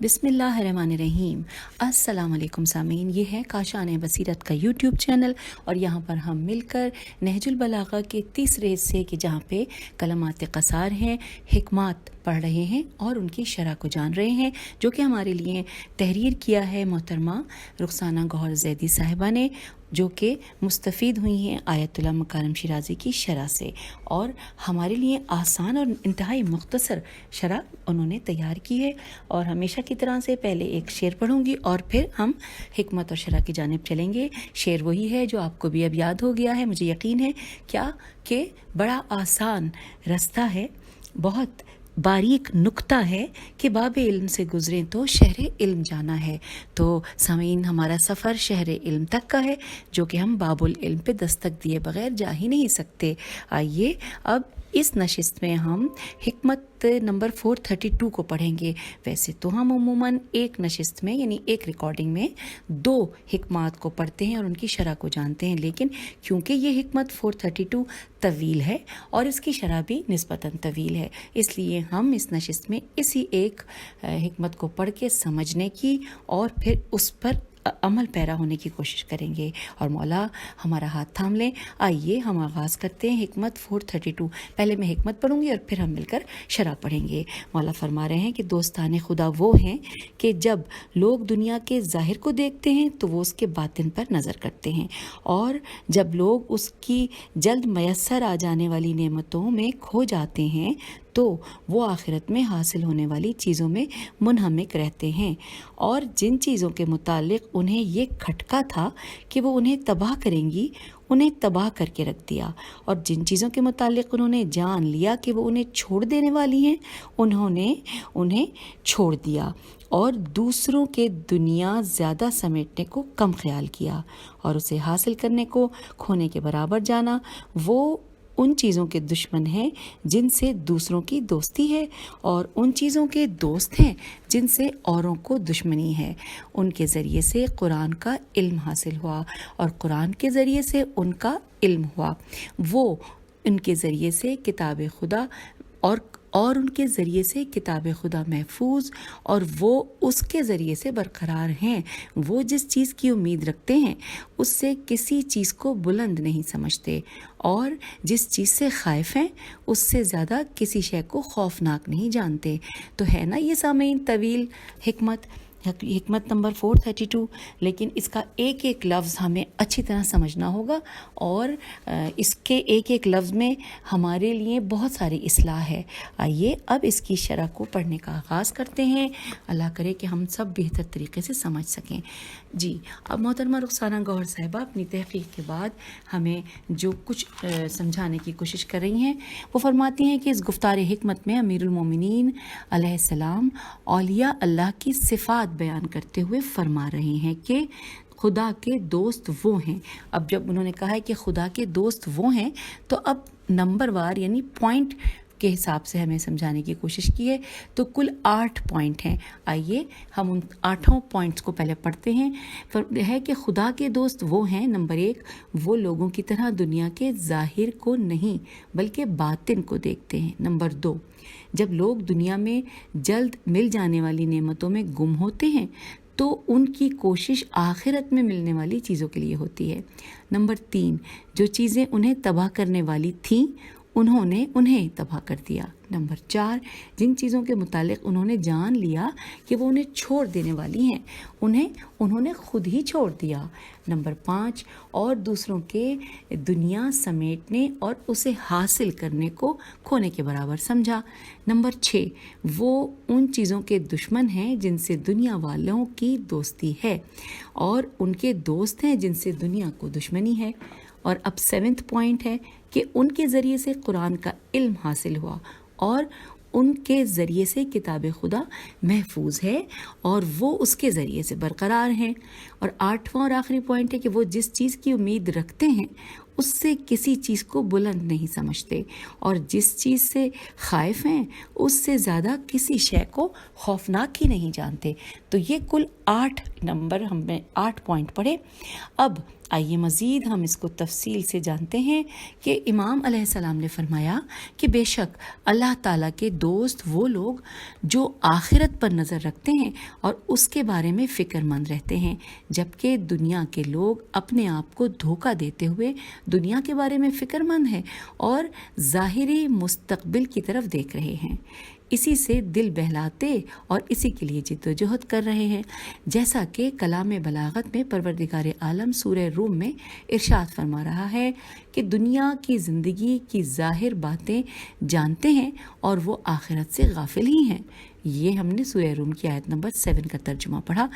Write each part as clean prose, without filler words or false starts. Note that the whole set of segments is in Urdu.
بسم اللہ الرحمن الرحیم۔ السلام علیکم سامعین، یہ ہے کاشان بصیرت کا یوٹیوب چینل اور یہاں پر ہم مل کر نہج البلاغہ کے تیسرے حصے کے جہاں پہ کلمات قصار ہیں، حکمات پڑھ رہے ہیں اور ان کی شرح کو جان رہے ہیں، جو کہ ہمارے لیے تحریر کیا ہے محترمہ رخسانہ گوہر زیدی صاحبہ نے، جو کہ مستفید ہوئی ہیں آیت اللہ مکارم شیرازی کی شرح سے، اور ہمارے لیے آسان اور انتہائی مختصر شرح انہوں نے تیار کی ہے۔ اور ہمیشہ کی طرح سے پہلے ایک شعر پڑھوں گی اور پھر ہم حکمت اور شرح کی جانب چلیں گے۔ شعر وہی ہے جو آپ کو بھی اب یاد ہو گیا ہے، مجھے یقین ہے، کیا کہ بڑا آسان رستہ ہے، بہت باریک نکتہ ہے کہ باب علم سے گزریں تو شہر علم جانا ہے۔ تو سامعین، ہمارا سفر شہر علم تک کا ہے، جو کہ ہم باب العلم پہ دستک دیے بغیر جا ہی نہیں سکتے۔ آئیے اب اس نشست میں ہم حکمت نمبر 432 کو پڑھیں گے۔ ویسے تو ہم عموماً ایک نشست میں یعنی ایک ریکارڈنگ میں 2 حکمات کو پڑھتے ہیں اور ان کی شرح کو جانتے ہیں، لیکن کیونکہ یہ حکمت 432 طویل ہے اور اس کی شرح بھی نسبتاً طویل ہے، اس لیے ہم اس نشست میں اسی ایک حکمت کو پڑھ کے سمجھنے کی اور پھر اس پر عمل پیرا ہونے کی کوشش کریں گے، اور مولا ہمارا ہاتھ تھام لیں۔ آئیے ہم آغاز کرتے ہیں حکمت 432۔ پہلے میں حکمت پڑھوں گی اور پھر ہم مل کر شرح پڑھیں گے۔ مولا فرما رہے ہیں کہ دوستان خدا وہ ہیں کہ جب لوگ دنیا کے ظاہر کو دیکھتے ہیں تو وہ اس کے باطن پر نظر کرتے ہیں، اور جب لوگ اس کی جلد میسر آ جانے والی نعمتوں میں کھو جاتے ہیں تو وہ آخرت میں حاصل ہونے والی چیزوں میں منہمک رہتے ہیں، اور جن چیزوں کے متعلق انہیں یہ کھٹکا تھا کہ وہ انہیں تباہ کریں گی، انہیں تباہ کر کے رکھ دیا، اور جن چیزوں کے متعلق انہوں نے جان لیا کہ وہ انہیں چھوڑ دینے والی ہیں، انہوں نے انہیں چھوڑ دیا، اور دوسروں کے دنیا زیادہ سمیٹنے کو کم خیال کیا اور اسے حاصل کرنے کو کھونے کے برابر جانا۔ وہ ان چیزوں کے دشمن ہیں جن سے دوسروں کی دوستی ہے، اور ان چیزوں کے دوست ہیں جن سے اوروں کو دشمنی ہے۔ ان کے ذریعے سے قرآن کا علم حاصل ہوا اور قرآن کے ذریعے سے ان کا علم ہوا۔ وہ ان کے ذریعے سے کتاب خدا اور ان کے ذریعے سے کتاب خدا محفوظ اور وہ اس کے ذریعے سے برقرار ہیں۔ وہ جس چیز کی امید رکھتے ہیں اس سے کسی چیز کو بلند نہیں سمجھتے، اور جس چیز سے خائف ہیں اس سے زیادہ کسی شے کو خوفناک نہیں جانتے۔ تو ہے نا یہ سامعین طویل حکمت نمبر 432، لیکن اس کا ایک ایک لفظ ہمیں اچھی طرح سمجھنا ہوگا، اور اس کے ایک ایک لفظ میں ہمارے لیے بہت ساری اصلاح ہے۔ آئیے اب اس کی شرح کو پڑھنے کا آغاز کرتے ہیں، اللہ کرے کہ ہم سب بہتر طریقے سے سمجھ سکیں۔ جی، اب محترمہ رخسانہ گوہر صاحبہ اپنی تحقیق کے بعد ہمیں جو کچھ سمجھانے کی کوشش کر رہی ہیں، وہ فرماتی ہیں کہ اس گفتار حکمت میں امیر المومنین علیہ السلام اولیاء اللہ کی صفات بیان کرتے ہوئے فرما رہے ہیں کہ خدا کے دوست وہ ہیں۔ اب جب انہوں نے کہا ہے کہ خدا کے دوست وہ ہیں، تو اب نمبر وار یعنی پوائنٹ کے حساب سے ہمیں سمجھانے کی کوشش کی ہے، تو کل 8 پوائنٹ ہیں۔ آئیے ہم ان 8 پوائنٹس کو پہلے پڑھتے ہیں۔ ہے کہ خدا کے دوست وہ ہیں، نمبر 1، وہ لوگوں کی طرح دنیا کے ظاہر کو نہیں بلکہ باطن کو دیکھتے ہیں۔ نمبر 2، جب لوگ دنیا میں جلد مل جانے والی نعمتوں میں گم ہوتے ہیں تو ان کی کوشش آخرت میں ملنے والی چیزوں کے لیے ہوتی ہے۔ نمبر 3، جو چیزیں انہیں تباہ کرنے والی تھیں انہوں نے انہیں تباہ کر دیا۔ نمبر 4، جن چیزوں کے متعلق انہوں نے جان لیا کہ وہ انہیں چھوڑ دینے والی ہیں انہوں نے خود ہی چھوڑ دیا۔ نمبر 5، اور دوسروں کے دنیا سمیٹنے اور اسے حاصل کرنے کو کھونے کے برابر سمجھا۔ نمبر 6، وہ ان چیزوں کے دشمن ہیں جن سے دنیا والوں کی دوستی ہے، اور ان کے دوست ہیں جن سے دنیا کو دشمنی ہے۔ اور اب 7واں پوائنٹ ہے کہ ان کے ذریعے سے قرآن کا علم حاصل ہوا اور ان کے ذریعے سے کتاب خدا محفوظ ہے اور وہ اس کے ذریعے سے برقرار ہیں۔ اور 8واں اور آخری پوائنٹ ہے کہ وہ جس چیز کی امید رکھتے ہیں اس سے کسی چیز کو بلند نہیں سمجھتے، اور جس چیز سے خائف ہیں اس سے زیادہ کسی شے کو خوفناک ہی نہیں جانتے۔ تو یہ کل 8 نمبر ہم نے 8 پوائنٹ پڑھے۔ اب آئیے مزید ہم اس کو تفصیل سے جانتے ہیں کہ امام علیہ السلام نے فرمایا کہ بے شک اللہ تعالیٰ کے دوست وہ لوگ جو آخرت پر نظر رکھتے ہیں اور اس کے بارے میں فکر مند رہتے ہیں، جبکہ دنیا کے لوگ اپنے آپ کو دھوکہ دیتے ہوئے دنیا کے بارے میں فکر مند ہیں اور ظاہری مستقبل کی طرف دیکھ رہے ہیں، اسی سے دل بہلاتے اور اسی کے لیے جد و جہد کر رہے ہیں، جیسا کہ کلام بلاغت میں پروردگار عالم سورہ روم میں ارشاد فرما رہا ہے کہ دنیا کی زندگی کی ظاہر باتیں جانتے ہیں اور وہ آخرت سے غافل ہی ہیں۔ یہ ہم نے سورہ روم کی آیت نمبر 7 کا ترجمہ پڑھا۔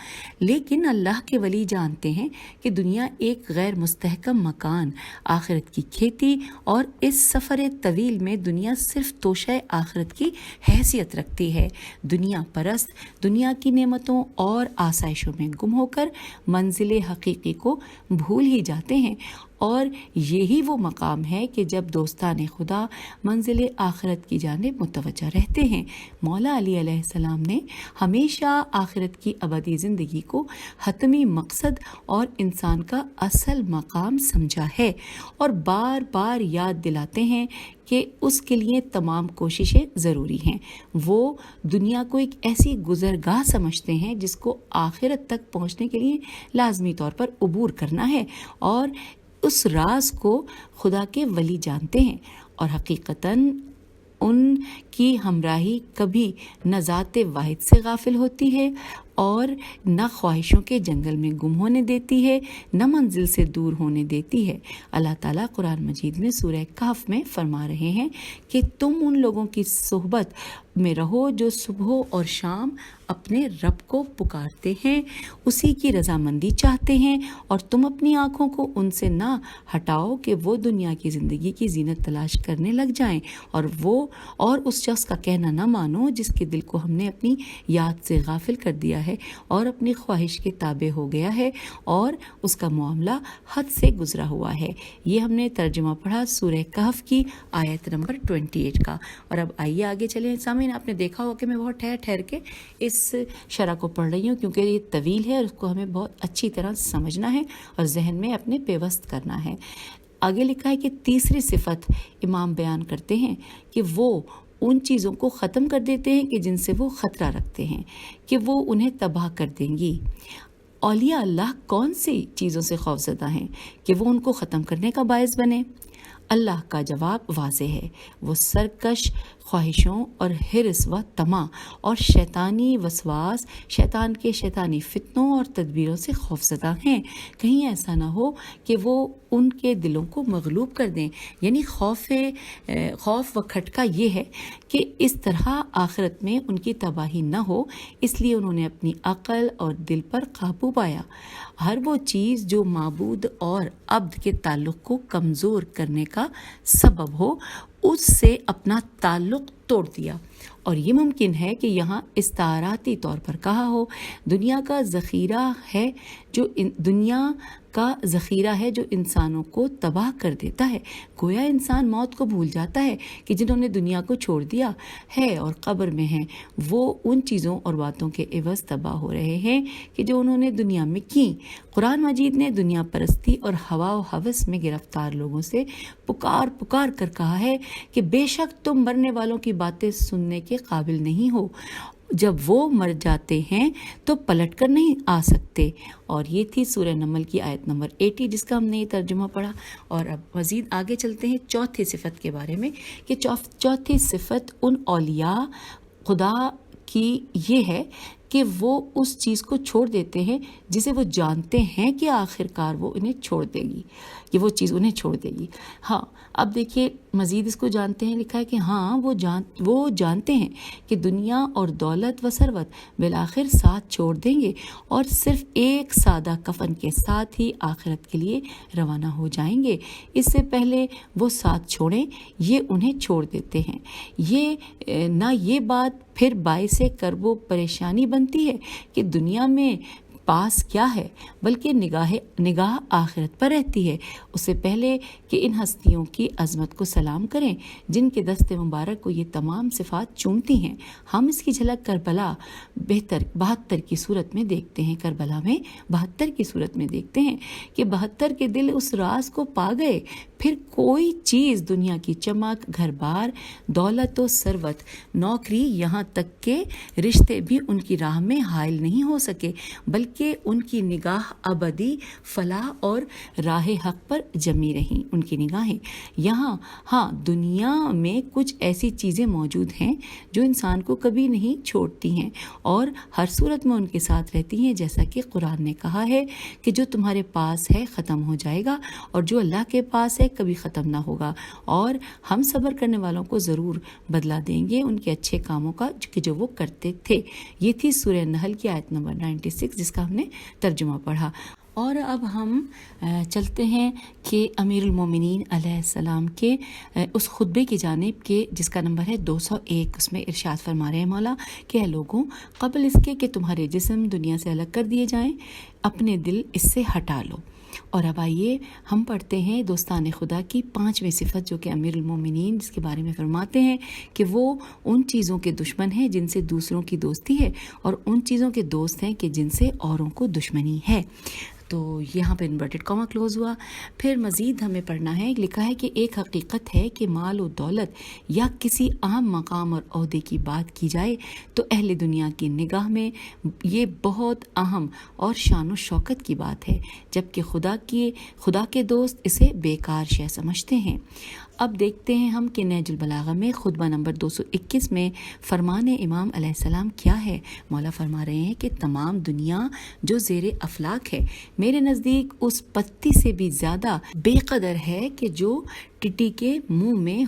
لیکن اللہ کے ولی جانتے ہیں کہ دنیا ایک غیر مستحکم مکان، آخرت کی کھیتی، اور اس سفر طویل میں دنیا صرف توشہ آخرت کی حیثیت رکھتی ہے۔ دنیا پرست دنیا کی نعمتوں اور آسائشوں میں گم ہو کر منزل حقیقی کو بھول ہی جاتے ہیں، اور یہی وہ مقام ہے کہ جب دوستان خدا منزل آخرت کی جانب متوجہ رہتے ہیں۔ مولا علی علیہ السلام نے ہمیشہ آخرت کی ابدی زندگی کو حتمی مقصد اور انسان کا اصل مقام سمجھا ہے، اور بار بار یاد دلاتے ہیں کہ اس کے لیے تمام کوششیں ضروری ہیں۔ وہ دنیا کو ایک ایسی گزرگاہ سمجھتے ہیں جس کو آخرت تک پہنچنے کے لیے لازمی طور پر عبور کرنا ہے، اور اس راز کو خدا کے ولی جانتے ہیں، اور حقیقتاً ان کی ہمراہی کبھی نہ ذات واحد سے غافل ہوتی ہے اور نہ خواہشوں کے جنگل میں گم ہونے دیتی ہے، نہ منزل سے دور ہونے دیتی ہے۔ اللہ تعالیٰ قرآن مجید میں سورہ کہف میں فرما رہے ہیں کہ تم ان لوگوں کی صحبت میں رہو جو صبح اور شام اپنے رب کو پکارتے ہیں، اسی کی رضامندی چاہتے ہیں، اور تم اپنی آنکھوں کو ان سے نہ ہٹاؤ کہ وہ دنیا کی زندگی کی زینت تلاش کرنے لگ جائیں، اور اس شخص کا کہنا نہ مانو جس کے دل کو ہم نے اپنی یاد سے غافل کر دیا ہے اور اپنی خواہش کے تابع ہو گیا ہے، اور اس کا معاملہ حد سے گزرا ہوا ہے۔ یہ ہم نے ترجمہ پڑھا سورہ کہف کی آیت نمبر 28 کا۔ اور اب آئیے آگے چلیں۔ سامعین، آپ نے دیکھا ہو کہ میں بہت ٹھہر کے اس شرح کو پڑھ رہی ہوں کیونکہ یہ طویل ہے اور اس کو ہمیں بہت اچھی طرح سمجھنا ہے اور ذہن میں اپنے پیوست کرنا ہے۔ آگے لکھا ہے کہ تیسری صفت امام بیان کرتے ہیں کہ وہ ان چیزوں کو ختم کر دیتے ہیں کہ جن سے وہ خطرہ رکھتے ہیں کہ وہ انہیں تباہ کر دیں گی۔ اولیاء اللہ کون سی چیزوں سے خوفزدہ ہیں کہ وہ ان کو ختم کرنے کا باعث بنے؟ اللہ کا جواب واضح ہے، وہ سرکش خواہشوں اور حرص و طمع اور شیطانی وسواس، شیطان کے شیطانی فتنوں اور تدبیروں سے خوفزدہ ہیں، کہیں ایسا نہ ہو کہ وہ ان کے دلوں کو مغلوب کر دیں۔ یعنی خوف و کھٹکا یہ ہے کہ اس طرح آخرت میں ان کی تباہی نہ ہو، اس لیے انہوں نے اپنی عقل اور دل پر قابو پایا۔ ہر وہ چیز جو معبود اور عبد کے تعلق کو کمزور کرنے کا سبب ہو، اس سے اپنا تعلق توڑ دیا۔ اور یہ ممکن ہے کہ یہاں استعاراتی طور پر کہا ہو، دنیا کا ذخیرہ ہے جو انسانوں کو تباہ کر دیتا ہے۔ گویا انسان موت کو بھول جاتا ہے کہ جنہوں نے دنیا کو چھوڑ دیا ہے اور قبر میں ہیں، وہ ان چیزوں اور باتوں کے عوض تباہ ہو رہے ہیں کہ جو انہوں نے دنیا میں کی۔ قرآن مجید نے دنیا پرستی اور ہوا و ہوس میں گرفتار لوگوں سے پکار کر کہا ہے کہ بے شک تم مرنے والوں کی باتیں سننے کے قابل نہیں ہو، جب وہ مر جاتے ہیں تو پلٹ کر نہیں آ سکتے۔ اور یہ تھی سورہ نمل کی آیت نمبر 80 جس کا ہم نے یہ ترجمہ پڑھا۔ اور اب مزید آگے چلتے ہیں چوتھی صفت کے بارے میں کہ چوتھی صفت ان اولیاء خدا کی یہ ہے کہ وہ اس چیز کو چھوڑ دیتے ہیں جسے وہ جانتے ہیں کہ آخر کار وہ انہیں چھوڑ دے گی، کہ وہ چیز انہیں چھوڑ دے گی۔ ہاں، اب دیکھیے مزید اس کو جانتے ہیں، لکھا ہے کہ ہاں وہ جانتے ہیں کہ دنیا اور دولت و ثروت بالآخر ساتھ چھوڑ دیں گے اور صرف ایک سادہ کفن کے ساتھ ہی آخرت کے لیے روانہ ہو جائیں گے۔ اس سے پہلے وہ ساتھ چھوڑیں، یہ انہیں چھوڑ دیتے ہیں۔ یہ بات پھر باعث کرب و پریشانی بنتی ہے کہ دنیا میں پاس کیا ہے، بلکہ نگاہ آخرت پر رہتی ہے۔ اس سے پہلے کہ ان ہستیوں کی عظمت کو سلام کریں جن کے دست مبارک کو یہ تمام صفات چومتی ہیں، ہم اس کی جھلک کربلا 72 کی صورت میں دیکھتے ہیں۔ کربلا میں 72 کی صورت میں دیکھتے ہیں کہ 72 کے دل اس راز کو پا گئے، پھر کوئی چیز دنیا کی چمک، گھر بار، دولت و ثروت، نوکری، یہاں تک کہ رشتے بھی ان کی راہ میں حائل نہیں ہو سکے، بلکہ ان کی نگاہ ابدی فلاح اور راہ حق پر جمی رہیں۔ ان کی نگاہیں یہاں ہاں دنیا میں کچھ ایسی چیزیں موجود ہیں جو انسان کو کبھی نہیں چھوڑتی ہیں اور ہر صورت میں ان کے ساتھ رہتی ہیں، جیسا کہ قرآن نے کہا ہے کہ جو تمہارے پاس ہے ختم ہو جائے گا اور جو اللہ کے پاس ہے کبھی ختم نہ ہوگا، اور ہم صبر کرنے والوں کو ضرور بدلہ دیں گے ان کے اچھے کاموں کا کہ جو وہ کرتے تھے۔ یہ تھی سورہ نحل کی آیت نمبر 96 جس کا ہم نے ترجمہ پڑھا۔ اور اب ہم چلتے ہیں کہ امیر المومنین علیہ السلام کے اس خطبے کی جانب کے جس کا نمبر ہے 201۔ اس میں ارشاد فرما رہے ہیں مولا کہ اے لوگوں، قبل اس کے کہ تمہارے جسم دنیا سے الگ کر دیے جائیں، اپنے دل اس سے ہٹا لو۔ اور اب آئیے ہم پڑھتے ہیں دوستان خدا کی 5ویں صفت، جو کہ امیر المومنین جس کے بارے میں فرماتے ہیں کہ وہ ان چیزوں کے دشمن ہیں جن سے دوسروں کی دوستی ہے، اور ان چیزوں کے دوست ہیں کہ جن سے اوروں کو دشمنی ہے۔ تو یہاں پہ انورٹڈ کاما کلوز ہوا۔ پھر مزید ہمیں پڑھنا ہے، لکھا ہے کہ ایک حقیقت ہے کہ مال و دولت یا کسی اہم مقام اور عہدے کی بات کی جائے تو اہل دنیا کی نگاہ میں یہ بہت اہم اور شان و شوکت کی بات ہے، جبکہ خدا کے دوست اسے بیکار شے سمجھتے ہیں۔ اب دیکھتے ہیں ہم کہ نہج البلاغہ میں خطبہ نمبر 221 میں فرمان امام علیہ السلام کیا ہے۔ مولا فرما رہے ہیں کہ تمام دنیا جو زیر افلاک ہے میرے نزدیک اس پتی سے بھی زیادہ بے قدر ہے کہ جو ٹڈی کے منہ میں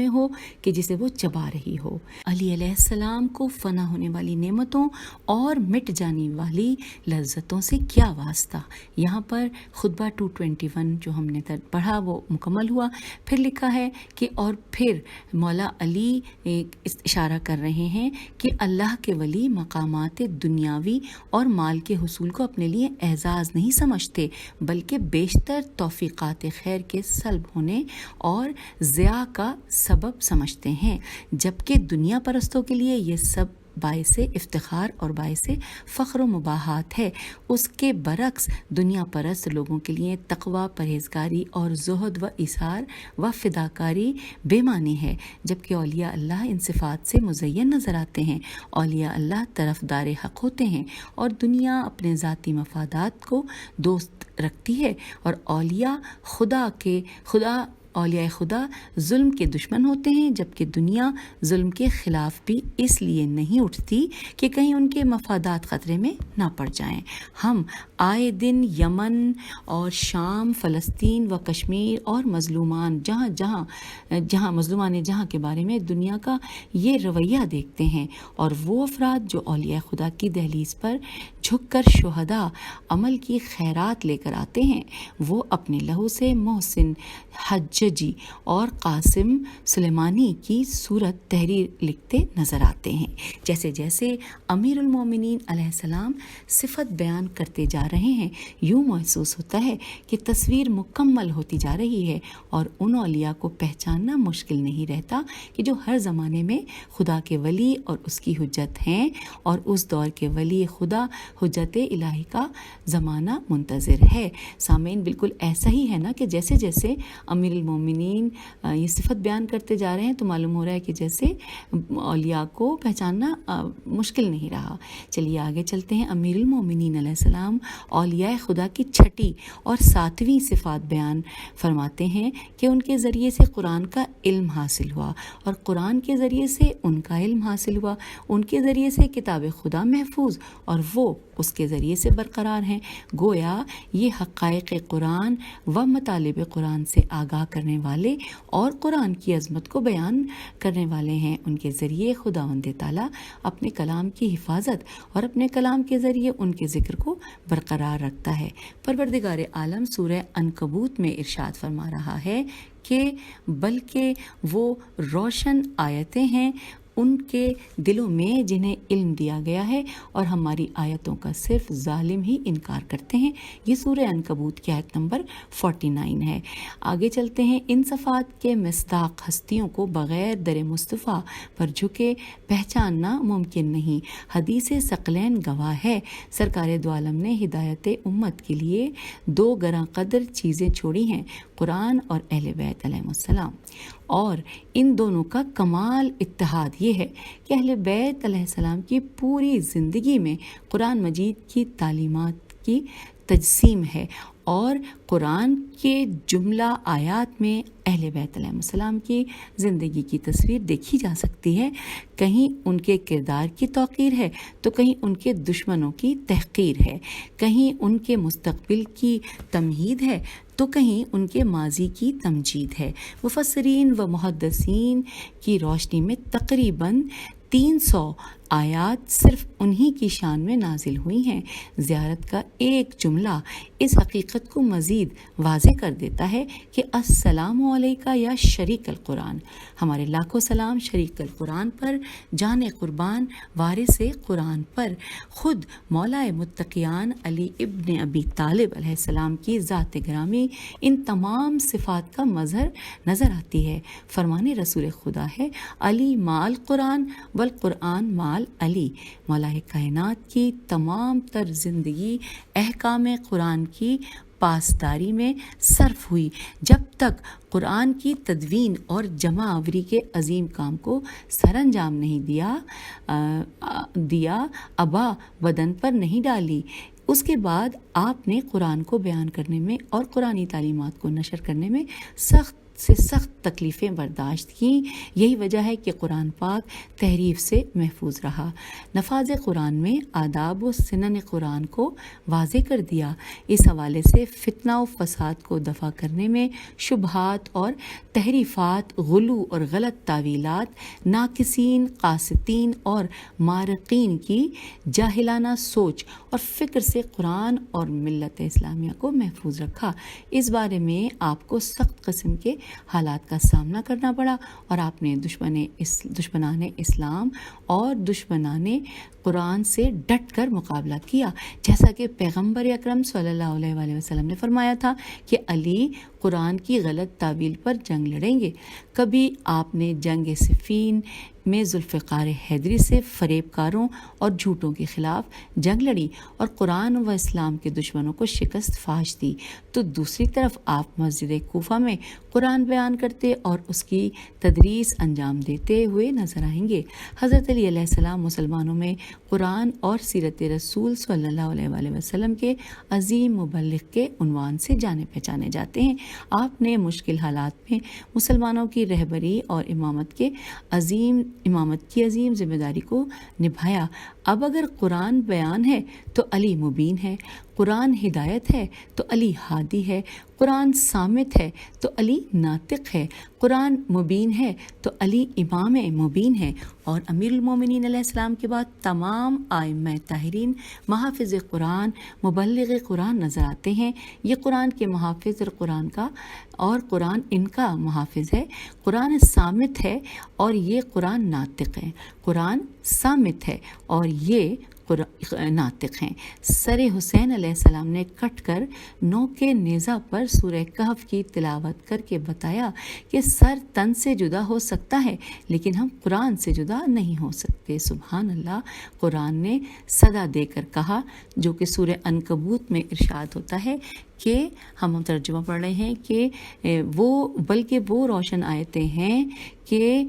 ہو کہ جسے وہ چبا رہی ہو۔ علی علیہ السلام کو فنا ہونے والی نعمتوں اور مٹ جانے والی لذتوں سے کیا واسطہ۔ یہاں پر خطبہ 221 جو ہم نے پڑھا وہ مکمل ہوا۔ پھر لکھا ہے کہ اور پھر مولا علی اشارہ کر رہے ہیں کہ اللہ کے ولی مقامات دنیاوی اور مال کے حصول کو اپنے لیے اعزاز نہیں سمجھتے، بلکہ بیشتر توفیقات خیر کے سلب ہونے اور ضیاع کا سبب سمجھتے ہیں، جبکہ دنیا پرستوں کے لیے یہ سب باعث افتخار اور باعث فخر و مباحات ہے۔ اس کے برعکس دنیا پرست لوگوں کے لیے تقوی، پرہیزگاری اور زہد و ایثار و فداکاری بے معنی ہے، جبکہ اولیاء اللہ ان صفات سے مزین نظر آتے ہیں۔ اولیاء اللہ طرفدار حق ہوتے ہیں اور دنیا اپنے ذاتی مفادات کو دوست رکھتی ہے، اور اولیاء خدا ظلم کے دشمن ہوتے ہیں، جبکہ دنیا ظلم کے خلاف بھی اس لیے نہیں اٹھتی کہ کہیں ان کے مفادات خطرے میں نہ پڑ جائیں۔ ہم آئے دن یمن اور شام، فلسطین و کشمیر اور مظلومان جہاں کے بارے میں دنیا کا یہ رویہ دیکھتے ہیں، اور وہ افراد جو اولیاء خدا کی دہلیز پر جھک کر شہداء عمل کی خیرات لے کر آتے ہیں، وہ اپنے لہو سے محسن حججی اور قاسم سلیمانی کی صورت تحریر لکھتے نظر آتے ہیں۔ جیسے جیسے امیر المومنین علیہ السلام صفت بیان کرتے جا رہے ہیں، یوں محسوس ہوتا ہے کہ تصویر مکمل ہوتی جا رہی ہے، اور ان اولیاء کو پہچاننا مشکل نہیں رہتا کہ جو ہر زمانے میں خدا کے ولی اور اس کی حجت ہیں، اور اس دور کے ولی خدا حجت الہی کا زمانہ منتظر ہے۔ سامعین، بالکل ایسا ہی ہے نا کہ جیسے جیسے امیر المومنین یہ صفت بیان کرتے جا رہے ہیں تو معلوم ہو رہا ہے کہ جیسے اولیاء کو پہچاننا مشکل نہیں رہا۔ چلیے آگے چلتے ہیں۔ امیر المومنین علیہ السلام اولیاء خدا کی 6 اور 7ویں صفات بیان فرماتے ہیں کہ ان کے ذریعے سے قرآن کا علم حاصل ہوا، اور قرآن کے ذریعے سے ان کا علم حاصل ہوا، ان کے ذریعے سے کتاب خدا محفوظ اور وہ اس کے ذریعے سے برقرار ہیں۔ گویا یہ حقائق قرآن و مطالب قرآن سے آگاہ کرنے والے اور قرآن کی عظمت کو بیان کرنے والے ہیں۔ ان کے ذریعے خداوند تعالیٰ اپنے کلام کی حفاظت اور اپنے کلام کے ذریعے ان کے ذکر کو برقرار رکھتا ہے۔ پروردگار عالم سورہ عنکبوت میں ارشاد فرما رہا ہے کہ بلکہ وہ روشن آیتیں ہیں ان کے دلوں میں جنہیں علم دیا گیا ہے اور ہماری آیتوں کا صرف ظالم ہی انکار کرتے ہیں۔ یہ سورہ عنکبوت کی آیت نمبر 49 ہے۔ آگے چلتے ہیں۔ ان صفات کے مصداق ہستیوں کو بغیر در مصطفیٰ پر جھکے پہچاننا ممکن نہیں۔ حدیث ثقلین گواہ ہے، سرکار دو عالم نے ہدایت امت کے لیے دو گراں قدر چیزیں چھوڑی ہیں، قرآن اور اہل بیت علیہ السلام، اور ان دونوں کا کمال اتحاد یہ ہے کہ اہل بیت علیہ السلام کی پوری زندگی میں قرآن مجید کی تعلیمات کی تجسیم ہے، اور قرآن کے جملہ آیات میں اہل بیت علیہ السلام کی زندگی کی تصویر دیکھی جا سکتی ہے۔ کہیں ان کے کردار کی توقیر ہے تو کہیں ان کے دشمنوں کی تحقیر ہے، کہیں ان کے مستقبل کی تمہید ہے تو کہیں ان کے ماضی کی تمجید ہے۔ مفسرین و محدثین کی روشنی میں تقریباً 300 آیات صرف انہی کی شان میں نازل ہوئی ہیں۔ زیارت کا ایک جملہ اس حقیقت کو مزید واضح کر دیتا ہے کہ السلام علیکہ یا شریک القرآن، ہمارے لاکھوں سلام شریک القرآن پر، جان قربان وارث قرآن پر، خود مولا متقیان علی ابن ابی طالب علیہ السلام کی ذات گرامی ان تمام صفات کا مظہر نظر آتی ہے۔ فرمان رسول خدا ہے، علی مال قرآن والقرآن مال علی۔ مولا کائنات کی تمام تر زندگی احکام قرآن کی پاسداری میں صرف ہوئی، جب تک قرآن کی تدوین اور جمع آوری کے عظیم کام کو سر انجام نہیں دیا ابا بدن پر نہیں ڈالی۔ اس کے بعد آپ نے قرآن کو بیان کرنے میں اور قرآنی تعلیمات کو نشر کرنے میں سخت سے سخت تکلیفیں برداشت کیں۔ یہی وجہ ہے کہ قرآن پاک تحریف سے محفوظ رہا۔ نفاذ قرآن میں آداب و سنن قرآن کو واضح کر دیا۔ اس حوالے سے فتنہ و فساد کو دفع کرنے میں شبہات اور تحریفات، غلو اور غلط تعویلات، ناقصین، قاسطین اور مارقین کی جاہلانہ سوچ اور فکر سے قرآن اور ملت اسلامیہ کو محفوظ رکھا۔ اس بارے میں آپ کو سخت قسم کے حالات کا سامنا کرنا پڑا اور آپ نے دشمنان اسلام اور دشمنان قرآن سے ڈٹ کر مقابلہ کیا، جیسا کہ پیغمبر اکرم صلی اللہ علیہ وآلہ وسلم نے فرمایا تھا کہ علی قرآن کی غلط تعویل پر جنگ لڑیں گے۔ کبھی آپ نے جنگ صفین میں ذوالفقار حیدری سے فریب کاروں اور جھوٹوں کے خلاف جنگ لڑی اور قرآن و اسلام کے دشمنوں کو شکست فاش دی، تو دوسری طرف آپ مسجد کوفہ میں قرآن بیان کرتے اور اس کی تدریس انجام دیتے ہوئے نظر آئیں گے۔ حضرت علی علیہ السلام مسلمانوں میں قرآن اور سیرت رسول صلی اللہ علیہ وآلہ وسلم کے عظیم مبلغ کے عنوان سے جانے پہچانے جاتے ہیں۔ آپ نے مشکل حالات میں مسلمانوں کی رہبری اور امامت کی عظیم ذمہ داری کو نبھایا۔ اب اگر قرآن بیان ہے تو علی مبین ہے، قرآن ہدایت ہے تو علی ہادی ہے، قرآن صامت ہے تو علی ناطق ہے، قرآن مبین ہے تو علی امام مبین ہے۔ اور امیر المومنین علیہ السلام کے بعد تمام ائمہ طاہرین محافظ قرآن، مبلغ قرآن نظر آتے ہیں۔ یہ قرآن کے محافظ اور قرآن ان کا محافظ ہے۔ قرآن صامت ہے اور یہ قرآن ناطق ہے، قرآن صامت ہے اور یہ ناطق ہیں۔ سر حسین علیہ السلام نے کٹ کر نوک نیزہ پر سورہ کہف کی تلاوت کر کے بتایا کہ سر تن سے جدا ہو سکتا ہے لیکن ہم قرآن سے جدا نہیں ہو سکتے۔ سبحان اللہ۔ قرآن نے صدا دے کر کہا، جو کہ سورہ عنکبوت میں ارشاد ہوتا ہے کہ ہم ترجمہ پڑھ رہے ہیں کہ بلکہ وہ روشن آیتیں ہیں کہ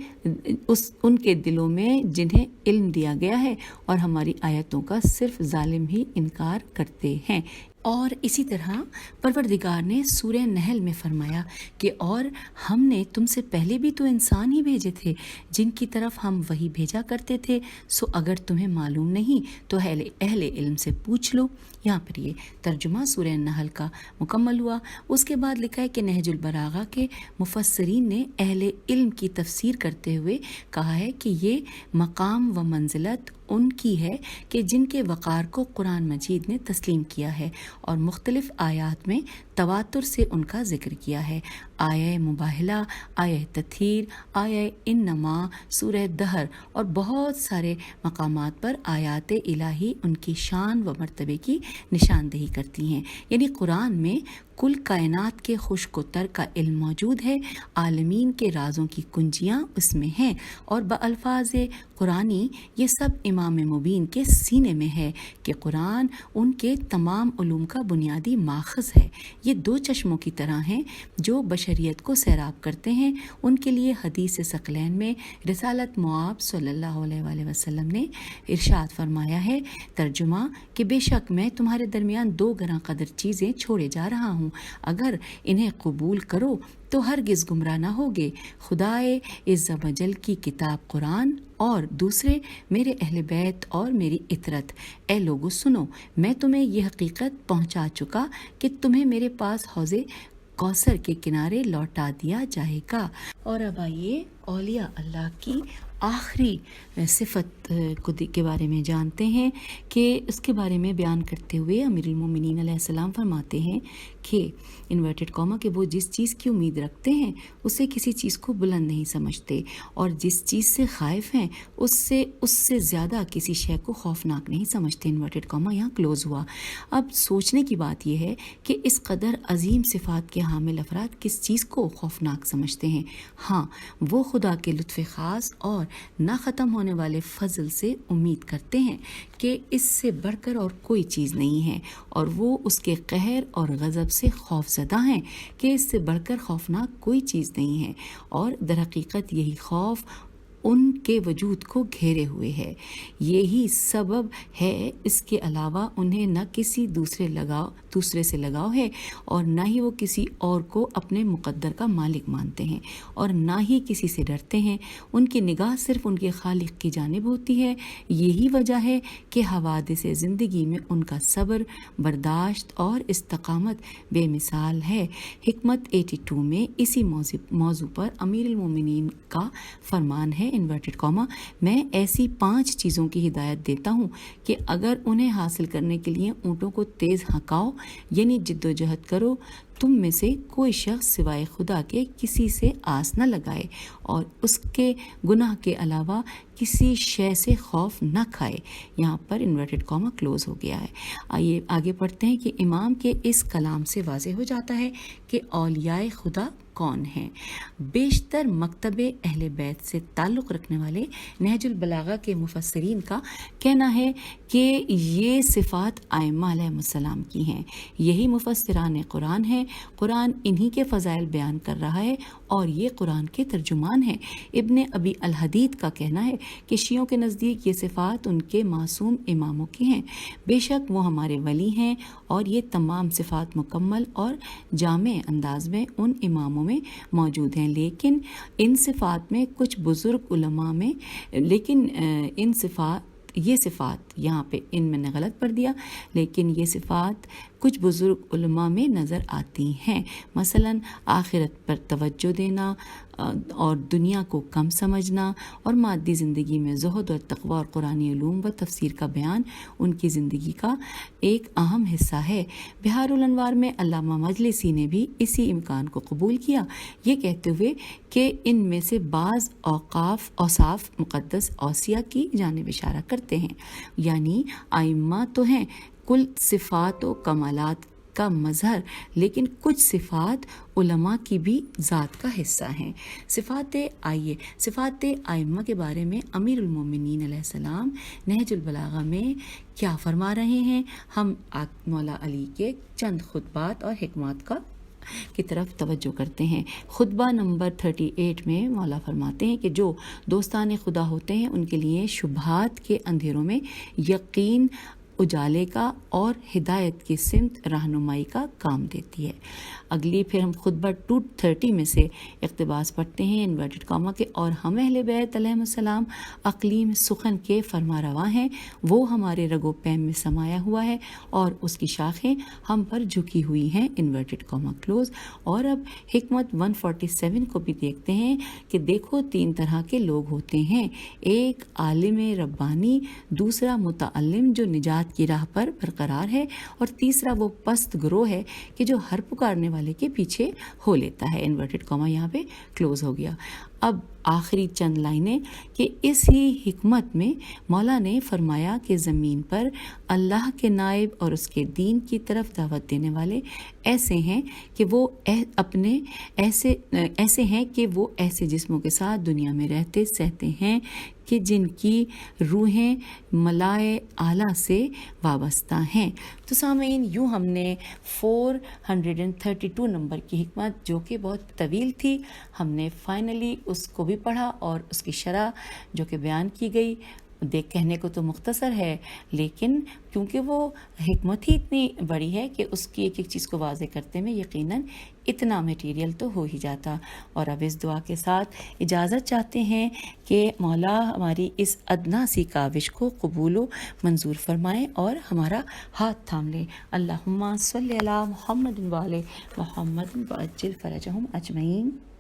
ان کے دلوں میں جنہیں علم دیا گیا ہے اور ہماری آیتوں کا صرف ظالم ہی انکار کرتے ہیں۔ اور اسی طرح پروردگار نے سورہ نحل میں فرمایا کہ اور ہم نے تم سے پہلے بھی تو انسان ہی بھیجے تھے جن کی طرف ہم وحی بھیجا کرتے تھے، سو اگر تمہیں معلوم نہیں تو اہل علم سے پوچھ لو۔ یہاں پر یہ ترجمہ سورہ نحل کا مکمل ہوا۔ اس کے بعد لکھا ہے کہ نہج البلاغہ کے مفسرین نے اہل علم کی تفسیر کرتے ہوئے کہا ہے کہ یہ مقام و منزلت ان کی ہے کہ جن کے وقار کو قرآن مجید نے تسلیم کیا ہے اور مختلف آیات میں تواتر سے ان کا ذکر کیا ہے۔ آیہ مباہلہ، آیہ تطہیر، آیہ انما، سورہ دہر اور بہت سارے مقامات پر آیات الہی ان کی شان و مرتبے کی نشاندہی کرتی ہیں۔ یعنی قرآن میں کل کائنات کے خشک و تر کا علم موجود ہے، عالمین کے رازوں کی کنجیاں اس میں ہیں، اور بالفاظ قرآنی یہ سب امام مبین کے سینے میں ہے کہ قرآن ان کے تمام علوم کا بنیادی ماخذ ہے۔ یہ دو چشموں کی طرح ہیں جو بشریت کو سیراب کرتے ہیں۔ ان کے لیے حدیث ثقلین میں رسالت مآب صلی اللہ علیہ وآلہ وسلم نے ارشاد فرمایا ہے، ترجمہ کہ بے شک میں تمہارے درمیان دو گراں قدر چیزیں چھوڑے جا رہا ہوں، اگر انہیں قبول کرو تو ہرگز گمراہ نہ ہوگے، خدائے عز و جل کی کتاب قرآن، اور دوسرے میرے اہل بیت اور میری اطرت۔ اے لوگو سنو، میں تمہیں یہ حقیقت پہنچا چکا کہ تمہیں میرے پاس حوض کوثر کے کنارے لوٹا دیا جائے گا۔ اور اب آئیے اولیاء اللہ کی آخری صفت کے بارے میں جانتے ہیں کہ اس کے بارے میں بیان کرتے ہوئے امیر المومنین علیہ السلام فرماتے ہیں کہ انورٹڈ کاما کہ وہ جس چیز کی امید رکھتے ہیں اسے کسی چیز کو بلند نہیں سمجھتے، اور جس چیز سے خائف ہیں اس سے زیادہ کسی شے کو خوفناک نہیں سمجھتے۔ انورٹڈ کاما یہاں کلوز ہوا۔ اب سوچنے کی بات یہ ہے کہ اس قدر عظیم صفات کے حامل افراد کس چیز کو خوفناک سمجھتے ہیں؟ ہاں، وہ خدا کے لطف خاص اور نہ ختم ہونے والے فضل سے امید کرتے ہیں کہ اس سے بڑھ کر اور کوئی چیز نہیں ہے، اور وہ اس کے قہر اور غضب سے خوف زدہ ہیں کہ اس سے بڑھ کر خوفناک کوئی چیز نہیں ہے، اور در حقیقت یہی خوف ان کے وجود کو گھیرے ہوئے ہے۔ یہی سبب ہے، اس کے علاوہ انہیں نہ کسی دوسرے سے لگاؤ ہے، اور نہ ہی وہ کسی اور کو اپنے مقدر کا مالک مانتے ہیں، اور نہ ہی کسی سے ڈرتے ہیں۔ ان کی نگاہ صرف ان کے خالق کی جانب ہوتی ہے۔ یہی وجہ ہے کہ حوادث زندگی میں ان کا صبر، برداشت اور استقامت بے مثال ہے۔ حکمت 82 میں اسی موضوع پر امیر المومنین کا فرمان ہے، انورٹڈ کاما، میں ایسی 5 چیزوں کی ہدایت دیتا ہوں کہ اگر انہیں حاصل کرنے کے لیے اونٹوں کو تیز ہنکاؤ، یعنی جد و جہد کرو، تم میں سے کوئی شخص سوائے خدا کے کسی سے آس نہ لگائے، اور اس کے گناہ کے علاوہ کسی شے سے خوف نہ کھائے۔ یہاں پر انورٹڈ کاما کلوز ہو گیا ہے۔ آئیے آگے پڑھتے ہیں کہ امام کے اس کلام سے واضح ہو جاتا ہے کہ اولیاء خدا کون ہیں۔ بیشتر مکتب اہل بیت سے تعلق رکھنے والے نہج البلاغہ کے مفسرین کا کہنا ہے کہ یہ صفات ائمہ علیہ السلام کی ہیں۔ یہی مفسران قرآن ہیں۔ قرآن انہی کے فضائل بیان کر رہا ہے، اور یہ قرآن کے ترجمان ہیں۔ ابن ابی الحدید کا کہنا ہے کہ شیعوں کے نزدیک یہ صفات ان کے معصوم اماموں کی ہیں۔ بے شک وہ ہمارے ولی ہیں، اور یہ تمام صفات مکمل اور جامع انداز میں ان اماموں میں موجود ہیں، لیکن ان صفات میں کچھ بزرگ علماء میں یہ صفات یہاں پہ میں نے غلط پڑھ دیا، لیکن یہ صفات کچھ بزرگ علماء میں نظر آتی ہیں، مثلا آخرت پر توجہ دینا، اور دنیا کو کم سمجھنا، اور مادی زندگی میں زہد اور تقوی اور قرآنی علوم و تفسیر کا بیان ان کی زندگی کا ایک اہم حصہ ہے۔ بہار الانوار میں علامہ مجلسی نے بھی اسی امکان کو قبول کیا، یہ کہتے ہوئے کہ ان میں سے بعض اوصاف مقدس اوصیاء کی جانب اشارہ کرتے ہیں، یعنی ائمہ تو ہیں کل صفات و کمالات کا مظہر، لیکن کچھ صفات علماء کی بھی ذات کا حصہ ہیں۔ صفات ائمہ کے بارے میں امیر المومنین علیہ السلام نہج البلاغہ میں کیا فرما رہے ہیں؟ ہم مولا علی کے چند خطبات اور حکمات کی طرف توجہ کرتے ہیں۔ خطبہ نمبر 38 میں مولا فرماتے ہیں کہ جو دوستان خدا ہوتے ہیں ان کے لیے شبہات کے اندھیروں میں یقین اجالے کا اور ہدایت کی سمت رہنمائی کا کام دیتی ہے۔ اگلی پھر ہم خطبہ 230 میں سے اقتباس پڑھتے ہیں، انورٹڈ کاما کے، اور ہم اہل بیت علیہ السلام اقلیم سخن کے فرما رواں ہیں، وہ ہمارے رگ و پیم میں سمایا ہوا ہے، اور اس کی شاخیں ہم پر جھکی ہوئی ہیں، انورٹڈ کاما کلوز۔ اور اب حکمت 147 کو بھی دیکھتے ہیں کہ دیکھو 3 طرح کے لوگ ہوتے ہیں، ایک عالم ربانی، دوسرا متعلم جو نجات اطاعت کی راہ پر برقرار ہے، اور تیسرا وہ پست گروہ ہے کہ جو ہر پکارنے والے کے پیچھے ہو لیتا ہے۔ انورٹڈ کاما یہاں پہ کلوز ہو گیا۔ اب آخری چند لائنیں کہ اس ہی حکمت میں مولا نے فرمایا کہ زمین پر اللہ کے نائب اور اس کے دین کی طرف دعوت دینے والے ایسے ہیں کہ وہ ایسے جسموں کے ساتھ دنیا میں رہتے سہتے ہیں کہ جن کی روحیں ملائے اعلیٰ سے وابستہ ہیں۔ تو سامعین، یوں ہم نے 432 نمبر کی حکمت، جو کہ بہت طویل تھی، ہم نے فائنلی اس کو بھی پڑھا، اور اس کی شرح جو کہ بیان کی گئی کہنے کو تو مختصر ہے، لیکن کیونکہ وہ حکمت ہی اتنی بڑی ہے کہ اس کی ایک ایک چیز کو واضح کرتے میں یقیناً اتنا میٹیریل تو ہو ہی جاتا۔ اور اب اس دعا کے ساتھ اجازت چاہتے ہیں کہ مولا ہماری اس ادنا سی کاوش کو قبول و منظور فرمائے اور ہمارا ہاتھ تھام لے۔ اللہم صلی علی محمد وعلی محمد وعجل فرجہم اجمعین۔